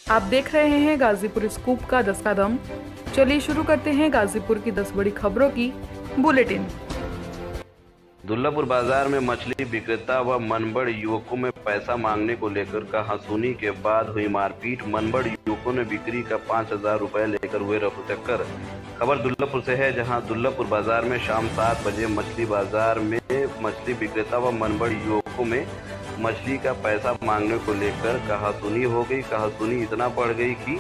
आप देख रहे हैं गाजीपुर स्कूप का 10 कदम। चलिए शुरू करते हैं गाजीपुर की 10 बड़ी खबरों की बुलेटिन। दुल्लापुर बाजार में मछली विक्रेता व मनबड़ युवकों में पैसा मांगने को लेकर कहासुनी के बाद हुई मारपीट। मनबड़ युवकों ने बिक्री का 5,000 रुपए लेकर हुए रफूचक्कर। खबर दुल्लापुर से है, जहां दुल्लापुर बाजार में शाम 7 बजे मछली बाजार में मछली विक्रेता व मनबड़ युवकों में मछली का पैसा मांगने को लेकर कहासुनी हो गई। कहासुनी इतना बढ़ गई कि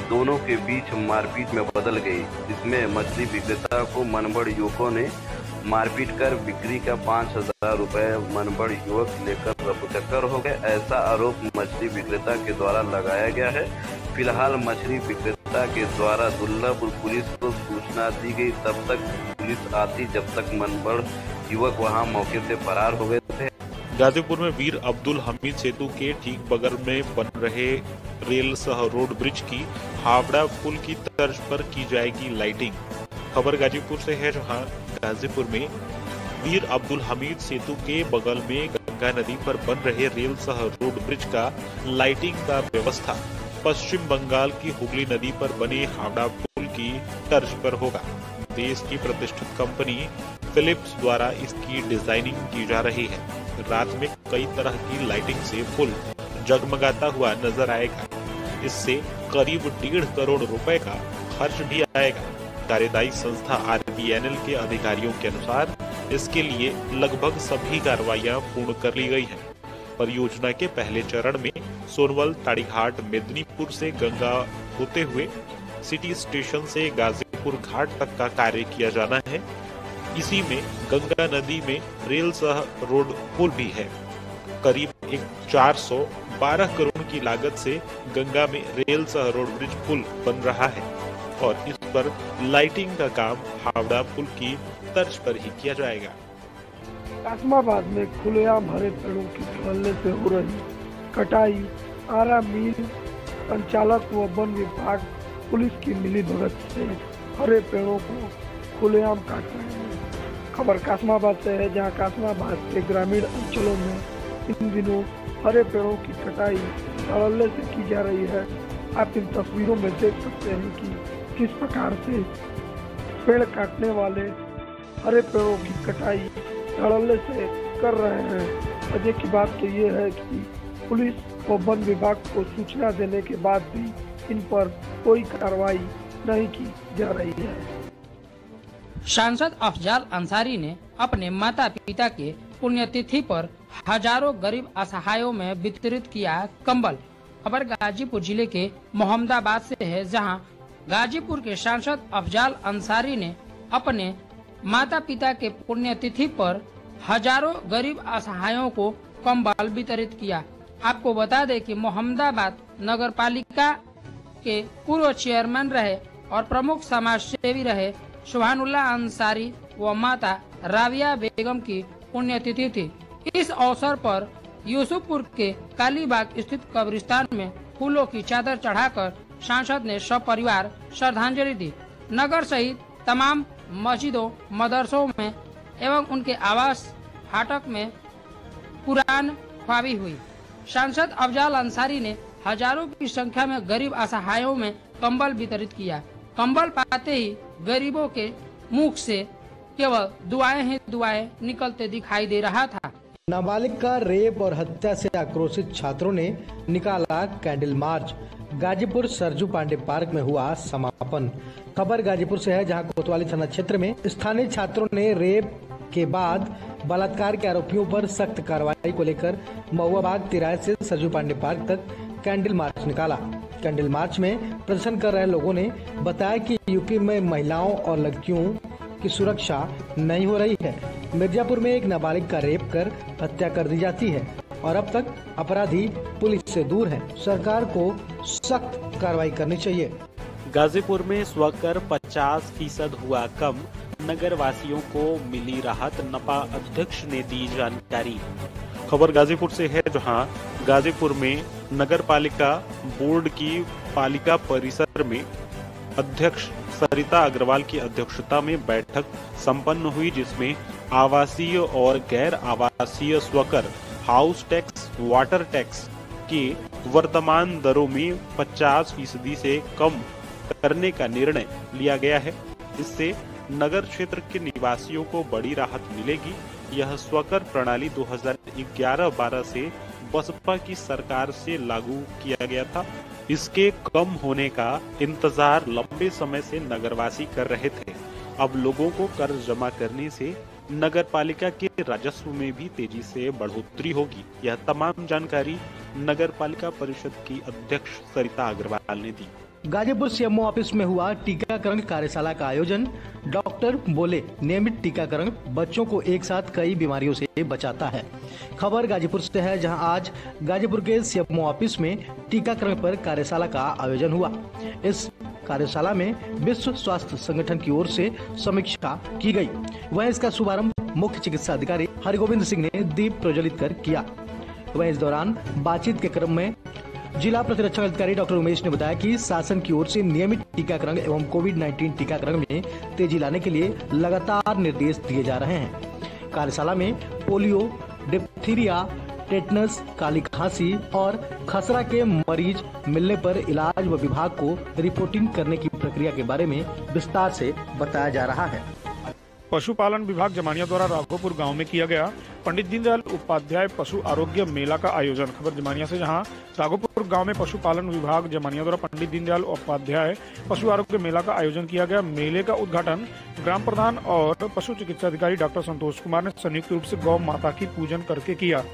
दोनों के बीच मारपीट में बदल गई, जिसमें मछली विक्रेता को मनबड़ युवकों ने मारपीट कर बिक्री का 5,000 रुपए मनबड़ युवक लेकर रफूचक्कर हो गए। ऐसा आरोप मछली विक्रेता के द्वारा लगाया गया है। फिलहाल मछली विक्रेता के द्वारा दुल्लापुर पुलिस को सूचना दी गई। तब तक पुलिस आती जब तक मनबड़ युवक वहां मौके से फरार हो गए थे। गाजीपुर में वीर अब्दुल हमीद सेतु के ठीक बगल में बन रहे रेल सह रोड ब्रिज की हावड़ा पुल की तर्ज पर की जाएगी लाइटिंग। खबर गाजीपुर से है, जहां गाजीपुर में वीर अब्दुल हमीद सेतु के बगल में गंगा नदी पर बन रहे रेल सह रोड ब्रिज का लाइटिंग का व्यवस्था पश्चिम बंगाल की हुगली नदी पर बने हावड़ा पुल की तर्ज पर होगा। देश की प्रतिष्ठित कंपनी फिलिप्स द्वारा इसकी डिजाइनिंग की जा रही है। रात में कई तरह की लाइटिंग से पुल जगमगाता हुआ नजर आएगा। इससे करीब 1.5 करोड़ रुपए का खर्च भी आएगा। कार्यदायी संस्था RVNL के अधिकारियों के अनुसार इसके लिए लगभग सभी कार्रवाइयां पूर्ण कर ली गई हैं। परियोजना के पहले चरण में सोनवल, ताड़ीघाट, मेदिनीपुर से गंगा होते हुए सिटी स्टेशन से गाजीपुर घाट तक का कार्य किया जाना है। इसी में गंगा नदी में रेल सह रोड पुल भी है। करीब 412 करोड़ की लागत से गंगा में रेल सह रोड ब्रिज पुल बन रहा है और इस पर लाइटिंग का काम हावड़ा पुल की तर्ज पर ही किया जाएगा। कासमाबाद में खुलेआम हरे पेड़ों की धड़ल्ले से हो रही कटाई, आरा मिल संचालक व वन विभाग पुलिस की मिलीभगत से हरे पेड़ों को खुलेआम काट रहे हैं। खबर कासमाबाद से है, जहां कासमाबाद के ग्रामीण अंचलों में इन दिनों हरे पेड़ों की कटाई धड़ल्ले से की जा रही है। आप इन तस्वीरों में देख सकते हैं कि किस प्रकार से पेड़ काटने वाले हरे पेड़ों की कटाई धड़ल्ले से कर रहे हैं। मजे की बात तो ये है कि पुलिस व वन विभाग को सूचना देने के बाद भी इन पर कोई कार्रवाई नहीं की जा रही है। सांसद अफजाल अंसारी ने अपने माता पिता के पुण्यतिथि पर हजारों गरीब असहायों में वितरित किया कंबल। खबर गाजीपुर जिले के मोहम्मदाबाद से है, जहां गाजीपुर के सांसद अफजाल अंसारी ने अपने माता पिता के पुण्यतिथि पर हजारों गरीब असहायों को कंबल वितरित किया। आपको बता दें कि मोहम्मदाबाद नगर पालिका के पूर्व चेयरमैन रहे और प्रमुख समाज सेवी रहे सुभानुल्लाह अंसारी व माता राबिया बेगम की पुण्यतिथि थी। इस अवसर पर यूसुफपुर के कालीबाग स्थित कब्रिस्तान में फूलों की चादर चढ़ाकर सांसद ने सपरिवार श्रद्धांजलि दी। नगर सहित तमाम मस्जिदों, मदरसों में एवं उनके आवास फाटक में कुरान ख्वाबी हुई। सांसद अफजाल अंसारी ने हजारों की संख्या में गरीब असहायों में कंबल वितरित किया। कंबल पाते ही गरीबों के मुख से केवल दुआएं ही दुआएं निकलते दिखाई दे रहा था। नाबालिग का रेप और हत्या से आक्रोशित छात्रों ने निकाला candle march. Ghazipur Sarju Pande park में हुआ समापन। खबर गाजीपुर से है, जहां कोतवाली थाना क्षेत्र में स्थानीय छात्रों ने रेप के बाद बलात्कार के आरोपियों पर सख्त कार्रवाई को लेकर महुआ बाग तिराहे से सरजू पांडे पार्क तक कैंडल मार्च निकाला। कैंडल मार्च में प्रदर्शन कर रहे लोगों ने बताया कि यूपी में महिलाओं और लड़कियों की सुरक्षा नहीं हो रही है। मिर्जापुर में एक नाबालिग का रेप कर हत्या कर दी जाती है और अब तक अपराधी पुलिस से दूर हैं। सरकार को सख्त कार्रवाई करनी चाहिए। गाजीपुर में स्वकर 50% हुआ कम, नगर वासियों को मिली राहत, नपा अध्यक्ष ने दी जानकारी। खबर गाजीपुर से है, जहां गाजीपुर में नगर पालिका बोर्ड की पालिका परिसर में अध्यक्ष सरिता अग्रवाल की अध्यक्षता में बैठक संपन्न हुई, जिसमें आवासीय और गैर आवासीय स्वकर, हाउस टैक्स, वाटर टैक्स, के वर्तमान दरों में 50% से कम करने का निर्णय लिया गया है। इससे नगर क्षेत्र के निवासियों को बड़ी राहत मिलेगी। यह स्वकर प्रणाली 2011-12 से बसपा की सरकार से लागू किया गया था। इसके कम होने का इंतजार लंबे समय से नगरवासी कर रहे थे। अब लोगों को कर्ज जमा करने से नगर पालिका के राजस्व में भी तेजी से बढ़ोतरी होगी। यह तमाम जानकारी नगर पालिका परिषद की अध्यक्ष सरिता अग्रवाल ने दी। गाजीपुर सीएमओ ऑफिस में हुआ टीकाकरण कार्यशाला का आयोजन। डॉक्टर बोले, नियमित टीकाकरण बच्चों को एक साथ कई बीमारियों से बचाता है। खबर गाजीपुर से है, जहां आज गाजीपुर के सीएमओ ऑफिस में टीकाकरण पर कार्यशाला का आयोजन हुआ। इस कार्यशाला में विश्व स्वास्थ्य संगठन की ओर से समीक्षा की गई। वहीं इसका शुभारंभ मुख्य चिकित्सा अधिकारी हरिगोविंद सिंह ने दीप प्रज्वलित कर किया। वहीं इस दौरान बातचीत के क्रम में जिला प्रतिरक्षण अधिकारी डॉक्टर उमेश ने बताया कि शासन की ओर से नियमित टीकाकरण एवं कोविड-19 टीकाकरण में तेजी लाने के लिए लगातार निर्देश दिए जा रहे हैं। कार्यशाला में पोलियो, डिप्थीरिया, टेटनस, काली खांसी और खसरा के मरीज मिलने पर इलाज व विभाग को रिपोर्टिंग करने की प्रक्रिया के बारे में विस्तार से बताया जा रहा है। पशुपालन विभाग जमानिया द्वारा राघोपुर गांव में किया गया पंडित दीनदयाल उपाध्याय पशु आरोग्य मेला का आयोजन। खबर जमानिया से, जहां राघोपुर गांव में पशुपालन विभाग जमानिया द्वारा पंडित दीनदयाल उपाध्याय पशु आरोग्य मेला का आयोजन किया गया। मेले का उद्घाटन ग्राम प्रधान और पशु चिकित्सा अधिकारी डॉक्टर संतोष कुमार ने संयुक्त रूप से गौ माता की पूजन करके किया।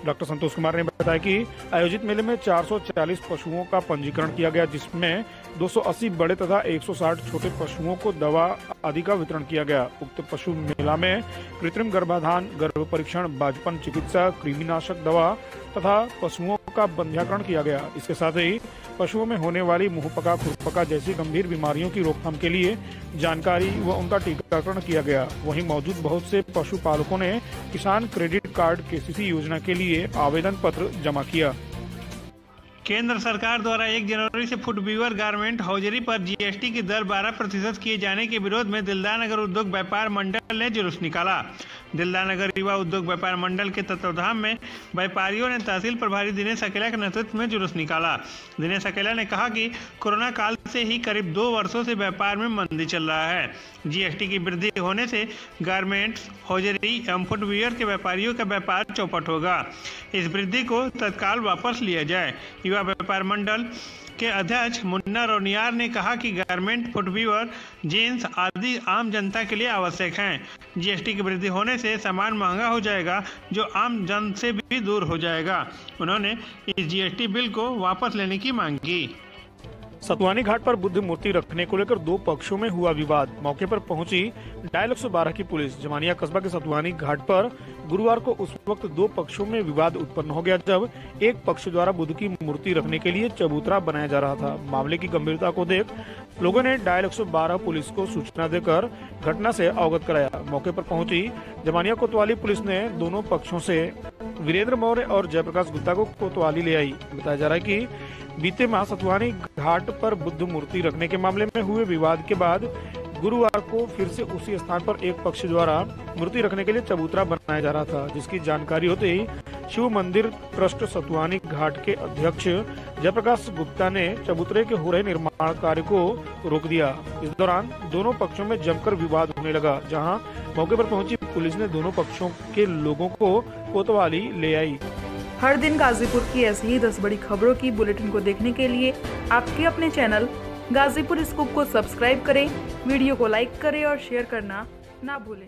डॉक्टर संतोष कुमार ने बताया कि आयोजित मेले में 440 पशुओं का पंजीकरण किया गया, जिसमें 280 बड़े तथा 160 छोटे पशुओं को दवा आदि का वितरण किया गया। उक्त पशु मेला में कृत्रिम गर्भाधान, गर्भ परीक्षण, बाजपन चिकित्सा, कृमिनाशक दवा तथा पशुओं का बंध्याकरण किया गया। इसके साथ ही पशुओं में होने वाली मुंहपका, खुरपका जैसी गंभीर बीमारियों की रोकथाम के लिए जानकारी व उनका टीकाकरण किया गया। वहीं मौजूद बहुत से पशुपालकों ने किसान क्रेडिट कार्ड केसीसी योजना के लिए आवेदन पत्र जमा किया। केंद्र सरकार द्वारा 1 जनवरी से फुटवीवर गारमेंट हौजरी पर जीएसटी की दर 12% किए जाने के विरोध में दिलदार नगर उद्योग व्यापार मंडल ने जुलूस निकाला। दिलदार नगर युवा उद्योग व्यापार मंडल के तत्वावधान में व्यापारियों ने तहसील प्रभारी दिनेश अकेला के नेतृत्व में जुलूस निकाला। दिनेश अकेला ने कहा कि कोरोना काल से ही करीब 2 वर्षों से व्यापार में मंदी चल रहा है। जीएसटी की वृद्धि होने से गारमेंट्स, हौजरी एवं फुटवीयर के व्यापारियों का व्यापार चौपट होगा। इस वृद्धि को तत्काल वापस लिया जाए। युवा व्यापार मंडल के अध्यक्ष मुन्ना रोनियार ने कहा कि गारमेंट, फुटवीयर, जीन्स आदि आम जनता के लिए आवश्यक हैं। जीएसटी की वृद्धि होने से सामान महंगा हो जाएगा, जो आम जन से भी दूर हो जाएगा। उन्होंने इस जीएसटी बिल को वापस लेने की मांग की। सतुआनी घाट पर बुद्ध मूर्ति रखने को लेकर 2 पक्षों में हुआ विवाद। मौके पर पहुंची डायल 112 की पुलिस। जमानिया कस्बा के सतुआनी घाट पर गुरुवार को उस वक्त 2 पक्षों में विवाद उत्पन्न हो गया, जब एक पक्ष द्वारा बुद्ध की मूर्ति रखने के लिए चबूतरा बनाया जा रहा था। मामले की गंभीरता को देख लोगों ने डायल 112 पुलिस को सूचना देकर घटना से अवगत कराया। मौके पर पहुंची जमानिया कोतवाली पुलिस ने दोनों पक्षों से वीरेंद्र मौर्य और जयप्रकाश गुप्ता को कोतवाली ले आई। बताया जा रहा है कि बीते माह सतुआनी घाट पर बुद्ध मूर्ति रखने के मामले में हुए विवाद के बाद गुरुवार को फिर से उसी स्थान पर एक पक्ष द्वारा मूर्ति रखने के लिए चबूतरा बनाया जा रहा था, जिसकी जानकारी होते ही शिव मंदिर ट्रस्ट सतुआनी घाट के अध्यक्ष जयप्रकाश गुप्ता ने चबूतरे के हो रहे निर्माण कार्य को रोक दिया। इस दौरान दोनों पक्षों में जमकर विवाद होने लगा, जहां मौके पर पहुंची पुलिस ने दोनों पक्षों के लोगों को कोतवाली ले आई। हर दिन गाजीपुर की ऐसी ही 10 बड़ी खबरों की बुलेटिन को देखने के लिए आपके अपने चैनल गाजीपुर स्कूप को सब्सक्राइब करें, वीडियो को लाइक करें और शेयर करना ना भूलें।